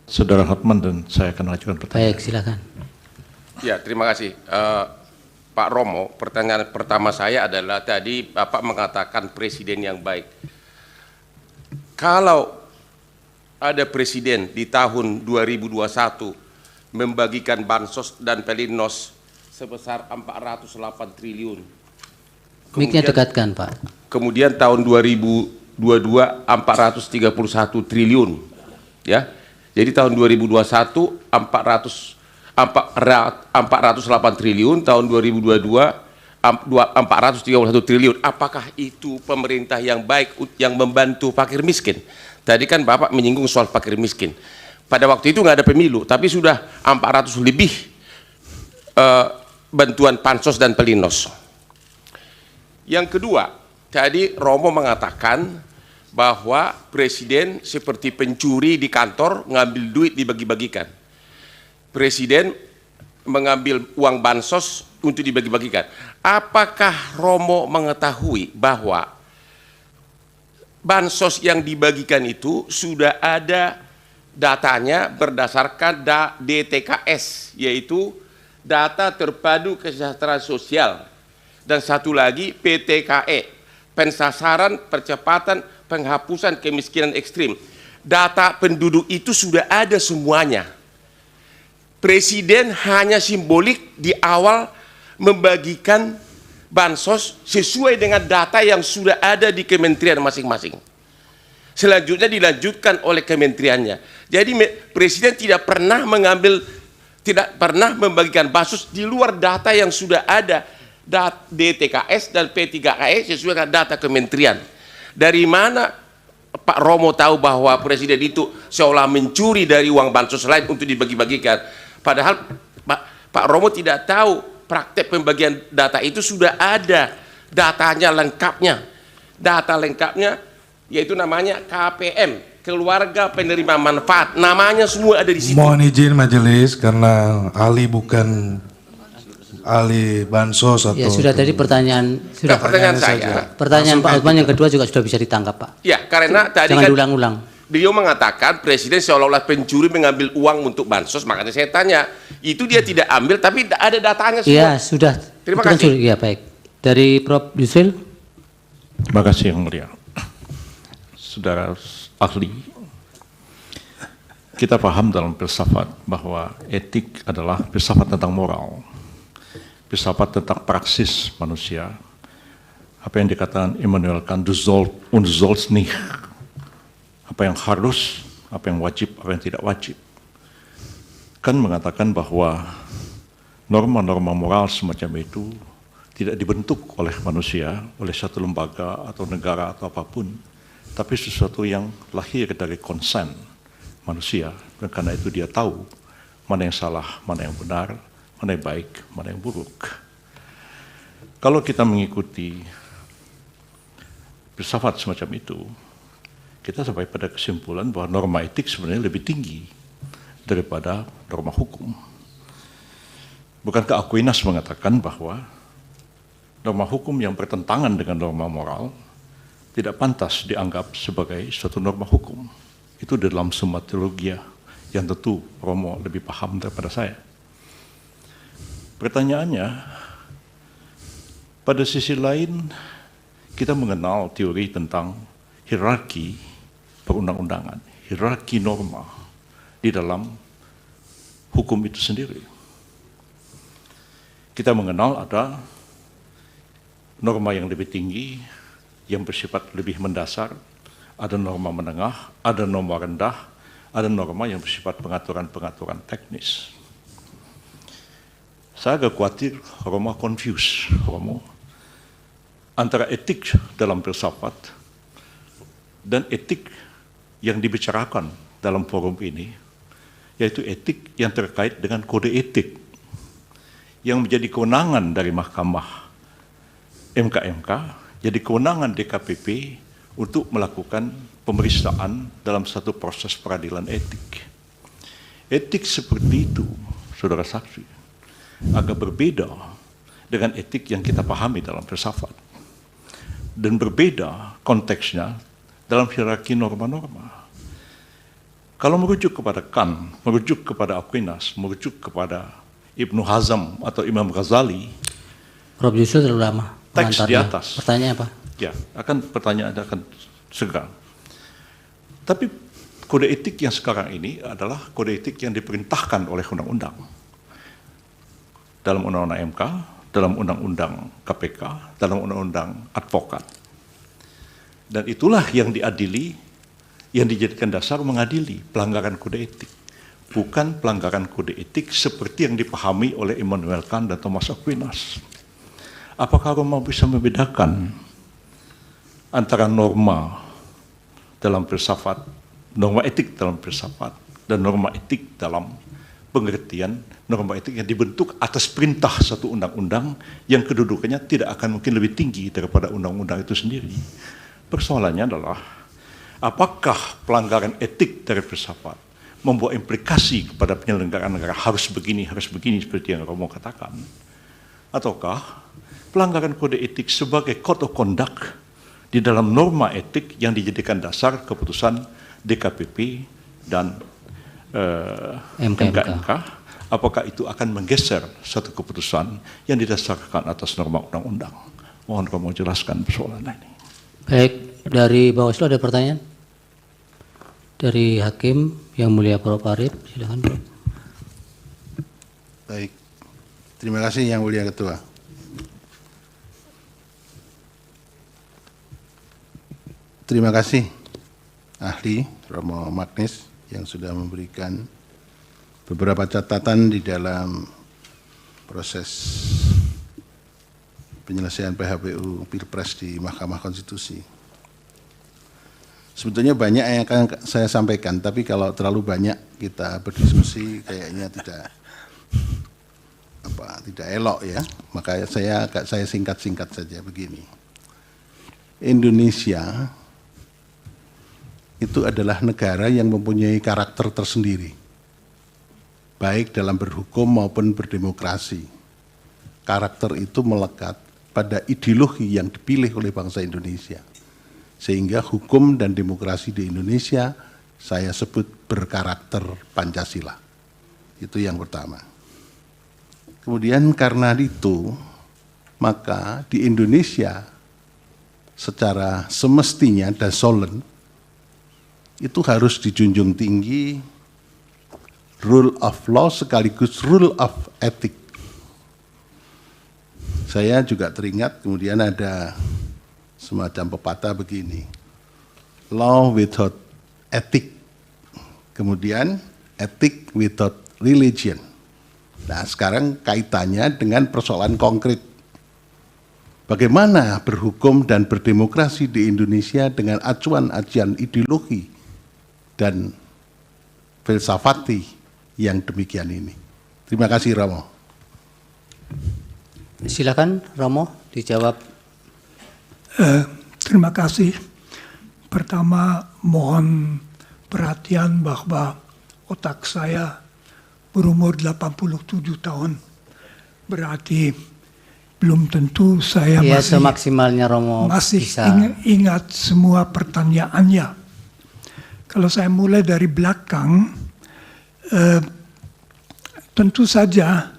Saudara Hotman dan saya akan ajukan pertanyaan. Baik, silakan. Ya, terima kasih. Pak Romo, pertanyaan pertama saya adalah tadi Bapak mengatakan presiden yang baik. Kalau ada presiden di tahun 2021 membagikan bansos dan pelinsos sebesar 408 triliun. Mic-nya dekatkan, Pak. Kemudian tahun 2022 431 triliun. Ya. Jadi tahun 2021 408 triliun, tahun 2022 431 triliun. Apakah itu pemerintah yang baik yang membantu fakir miskin? Tadi kan Bapak menyinggung soal fakir miskin. Pada waktu itu nggak ada pemilu, tapi sudah 400 lebih bantuan pansos dan pelinsos. Yang kedua, tadi Romo mengatakan bahwa presiden seperti pencuri di kantor ngambil duit dibagi-bagikan. Presiden mengambil uang bansos untuk dibagi-bagikan. Apakah Romo mengetahui bahwa bansos yang dibagikan itu sudah ada datanya berdasarkan DTKS, yaitu data terpadu kesejahteraan sosial, dan satu lagi PTKE, pensasaran percepatan penghapusan kemiskinan ekstrim. Data penduduk itu sudah ada semuanya. Presiden hanya simbolik di awal membagikan bansos sesuai dengan data yang sudah ada di kementerian masing-masing. Selanjutnya dilanjutkan oleh kementeriannya. Jadi presiden tidak pernah membagikan bansos di luar data yang sudah ada, DTKS dan P3KE sesuai dengan data kementerian. Dari mana Pak Romo tahu bahwa presiden itu seolah mencuri dari uang bansos lain untuk dibagi-bagikan? Padahal Pak Romo tidak tahu praktek pembagian data itu sudah ada datanya lengkapnya. Data lengkapnya yaitu namanya KPM, keluarga penerima manfaat. Namanya semua ada di situ. Mohon izin majelis karena ahli bukan ahli bansos atau... Ya sudah, tadi pertanyaan sudah. Pertanyaan saya. Pertanyaan Pak Hotman yang kedua juga sudah bisa ditangkap, Pak. Ya, karena tadi jangan kan diulang-ulang. beliau mengatakan presiden seolah-olah pencuri mengambil uang untuk bansos, makanya saya tanya, itu dia tidak ambil tapi ada datanya semua. Iya, sudah. Terima Itu kan kasih. Ya, baik. Dari Prof. Yusril. Terima kasih Yang Mulia. Saudara ahli, kita paham dalam filsafat bahwa etik adalah filsafat tentang moral, filsafat tentang praksis manusia. Apa yang dikatakan Immanuel Kant, du sollst nicht, apa yang harus, apa yang wajib, apa yang tidak wajib. Kan mengatakan bahwa norma-norma moral semacam itu tidak dibentuk oleh manusia, oleh satu lembaga atau negara atau apapun, tapi sesuatu yang lahir dari konsen manusia, dan karena itu dia tahu mana yang salah, mana yang benar, mana yang baik, mana yang buruk. Kalau kita mengikuti filsafat semacam itu, kita sampai pada kesimpulan bahwa norma etik sebenarnya lebih tinggi daripada norma hukum. Bukankah Aquinas mengatakan bahwa norma hukum yang bertentangan dengan norma moral tidak pantas dianggap sebagai suatu norma hukum? Itu dalam semua teologi yang tentu Romo lebih paham daripada saya. Pertanyaannya, pada sisi lain kita mengenal teori tentang hierarki perundang-undangan, hierarki norma di dalam hukum itu sendiri. Kita mengenal ada norma yang lebih tinggi, yang bersifat lebih mendasar, ada norma menengah, ada norma rendah, ada norma yang bersifat pengaturan-pengaturan teknis. Saya agak khawatir Romo confuse, Romo, antara etik dalam filsafat dan etik yang dibicarakan dalam forum ini, yaitu etik yang terkait dengan kode etik yang menjadi kewenangan dari Mahkamah MK, jadi kewenangan DKPP untuk melakukan pemeriksaan dalam satu proses peradilan etik. Etik seperti itu, saudara saksi, agak berbeda dengan etik yang kita pahami dalam filsafat. Dan berbeda konteksnya dalam hierarki norma-norma. Kalau merujuk kepada Kant, merujuk kepada Aquinas, merujuk kepada Ibnu Hazm atau Imam Ghazali, Prof. Yusril terlalu lama teks di pengantarnya. atas. Pertanyaan apa? Ya, pertanyaan akan segera. Tapi kode etik yang sekarang ini adalah kode etik yang diperintahkan oleh undang-undang. Dalam undang-undang MK, dalam undang-undang KPK, dalam undang-undang advokat. Dan itulah yang diadili, yang dijadikan dasar mengadili pelanggaran kode etik. Bukan pelanggaran kode etik seperti yang dipahami oleh Immanuel Kant dan Thomas Aquinas. Apakah Roma bisa membedakan antara norma dalam filsafat, norma etik dalam filsafat, dan norma etik dalam pengertian norma etik yang dibentuk atas perintah satu undang-undang yang kedudukannya tidak akan mungkin lebih tinggi daripada undang-undang itu sendiri. Persoalannya adalah, apakah pelanggaran etik dari filsafat membawa implikasi kepada penyelenggaraan negara harus begini seperti yang Romo katakan, ataukah pelanggaran kode etik sebagai code of conduct di dalam norma etik yang dijadikan dasar keputusan DKPP dan MKMK, apakah itu akan menggeser satu keputusan yang didasarkan atas norma undang-undang? Mohon Romo jelaskan persoalan ini. Baik, dari Bawaslu ada pertanyaan? Dari Hakim yang mulia Prof. Arief, silakan Prof. Baik, terima kasih Yang Mulia Ketua. Terima kasih ahli Romo Magnis yang sudah memberikan beberapa catatan di dalam proses penyelesaian PHPU Pilpres di Mahkamah Konstitusi. Sebetulnya banyak yang akan saya sampaikan, tapi kalau terlalu banyak kita berdiskusi kayaknya tidak elok ya. Maka saya singkat-singkat saja begini. Indonesia itu adalah negara yang mempunyai karakter tersendiri, baik dalam berhukum maupun berdemokrasi. Karakter itu melekat pada ideologi yang dipilih oleh bangsa Indonesia. Sehingga hukum dan demokrasi di Indonesia saya sebut berkarakter Pancasila. Itu yang pertama. Kemudian karena itu, maka di Indonesia secara semestinya dan solen itu harus dijunjung tinggi rule of law sekaligus rule of ethic. Saya juga teringat kemudian ada semacam pepatah begini, law without ethic, kemudian ethic without religion. Nah sekarang kaitannya dengan persoalan konkret. Bagaimana berhukum dan berdemokrasi di Indonesia dengan acuan-acuan ideologi dan filsafati yang demikian ini. Terima kasih Romo. Silakan Romo dijawab. Terima kasih. Pertama mohon perhatian bahwa otak saya berumur 87 tahun. Berarti belum tentu saya Ya, semaksimalnya Romo masih bisa. ingat semua pertanyaannya. Kalau saya mulai dari belakang, tentu saja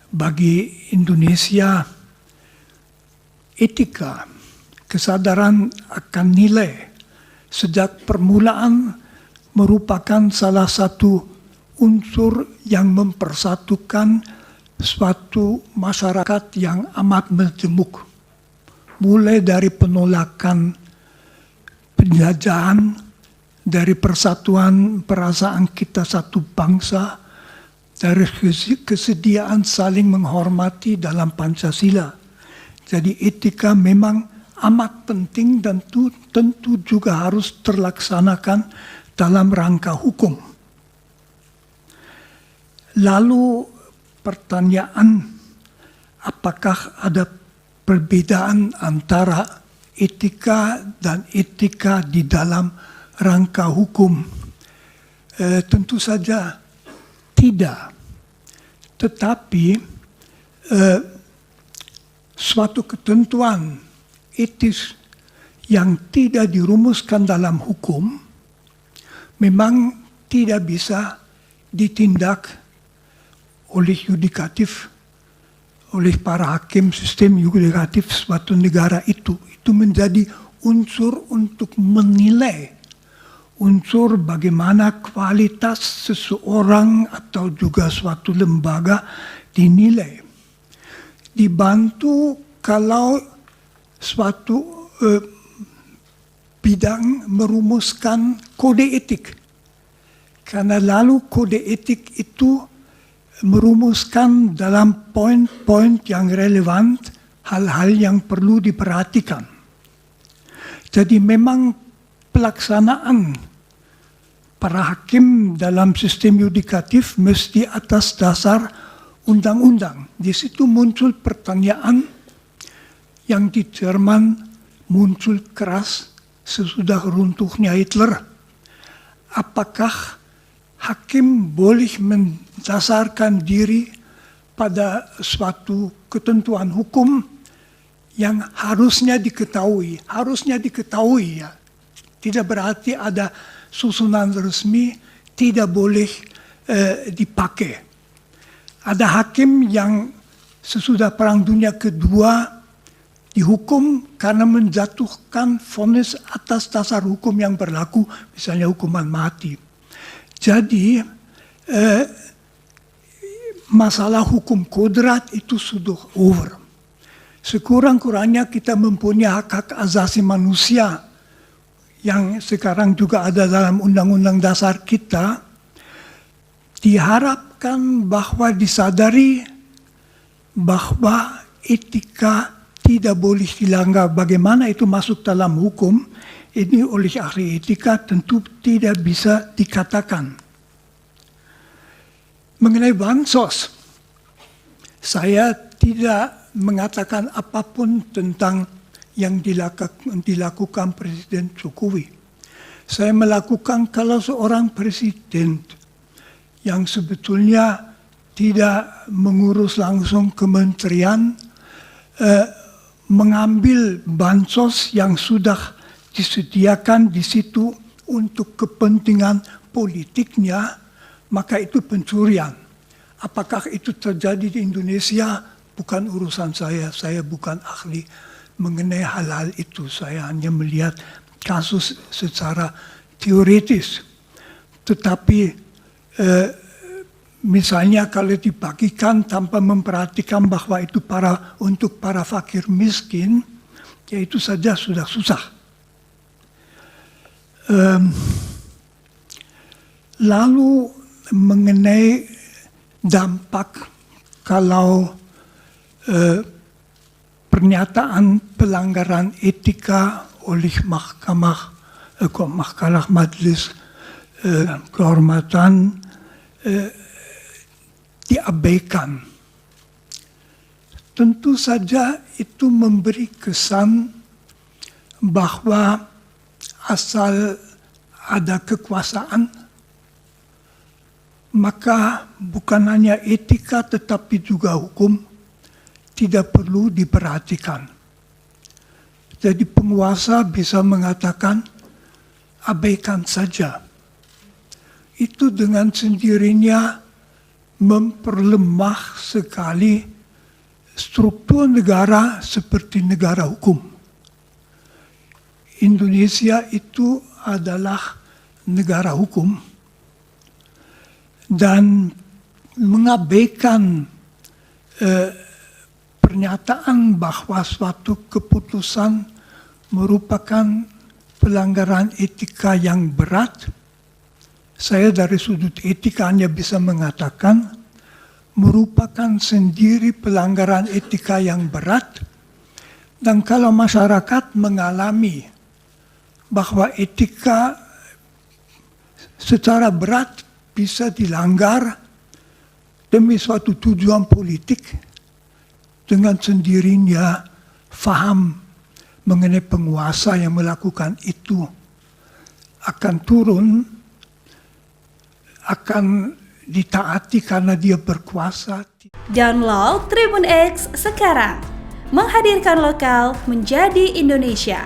bagi Indonesia etika, kesadaran akan nilai sejak permulaan merupakan salah satu unsur yang mempersatukan suatu masyarakat yang amat majemuk. Mulai dari penolakan penjajahan, dari persatuan perasaan kita satu bangsa, dari kesediaan saling menghormati dalam Pancasila. Jadi etika memang amat penting dan tentu juga harus terlaksanakan dalam rangka hukum. Lalu pertanyaan, apakah ada perbedaan antara etika dan etika di dalam rangka hukum? Tentu saja tidak. Tetapi suatu ketentuan etis yang tidak dirumuskan dalam hukum memang tidak bisa ditindak oleh yudikatif, oleh para hakim sistem yudikatif suatu negara itu. Itu menjadi unsur untuk menilai, unsur bagaimana kualitas seseorang atau juga suatu lembaga dinilai. Dibantu kalau suatu bidang merumuskan kode etik. Karena lalu kode etik itu merumuskan dalam poin-poin yang relevan hal-hal yang perlu diperhatikan. Jadi memang pelaksanaan para hakim dalam sistem yudikatif mesti atas dasar undang-undang. Di situ muncul pertanyaan yang di Jerman muncul keras sesudah runtuhnya Hitler. Apakah hakim boleh mendasarkan diri pada suatu ketentuan hukum yang harusnya diketahui ya. Tidak berarti ada susunan resmi tidak boleh dipakai. Ada hakim yang sesudah Perang Dunia Kedua dihukum karena menjatuhkan vonis atas dasar hukum yang berlaku, misalnya hukuman mati. Jadi masalah hukum kodrat itu sudah over. Sekurang-kurangnya kita mempunyai hak-hak asasi manusia yang sekarang juga ada dalam undang-undang dasar kita. Diharapkan bahwa disadari bahwa etika tidak boleh dilanggar. Bagaimana itu masuk dalam hukum, ini oleh ahli etika tentu tidak bisa dikatakan. Mengenai bansos, saya tidak mengatakan apapun tentang yang dilakukan Presiden Jokowi. Saya melakukan kalau seorang presiden yang sebetulnya tidak mengurus langsung kementerian, mengambil bansos yang sudah disediakan di situ untuk kepentingan politiknya, maka itu pencurian. Apakah itu terjadi di Indonesia? Bukan urusan saya bukan ahli mengenai hal-hal itu. Saya hanya melihat kasus secara teoritis. Tetapi misalnya kalau dibagikan tanpa memperhatikan bahwa itu untuk para fakir miskin, ya itu saja sudah susah. Lalu mengenai dampak kalau pernyataan pelanggaran etika oleh mahkamah majelis kehormatan diabaikan. Tentu saja itu memberi kesan bahwa asal ada kekuasaan, maka bukan hanya etika tetapi juga hukum tidak perlu diperhatikan. Jadi penguasa bisa mengatakan abaikan saja. Itu dengan sendirinya memperlemah sekali struktur negara seperti negara hukum. Indonesia itu adalah negara hukum dan mengabaikan pernyataan bahwa suatu keputusan merupakan pelanggaran etika yang berat. Saya dari sudut etika hanya bisa mengatakan merupakan sendiri pelanggaran etika yang berat, dan kalau masyarakat mengalami bahwa etika secara berat bisa dilanggar demi suatu tujuan politik, dengan sendirinya faham mengenai penguasa yang melakukan itu akan turun, akan ditaati karena dia berkuasa. Download Tribun X sekarang, menghadirkan lokal menjadi Indonesia.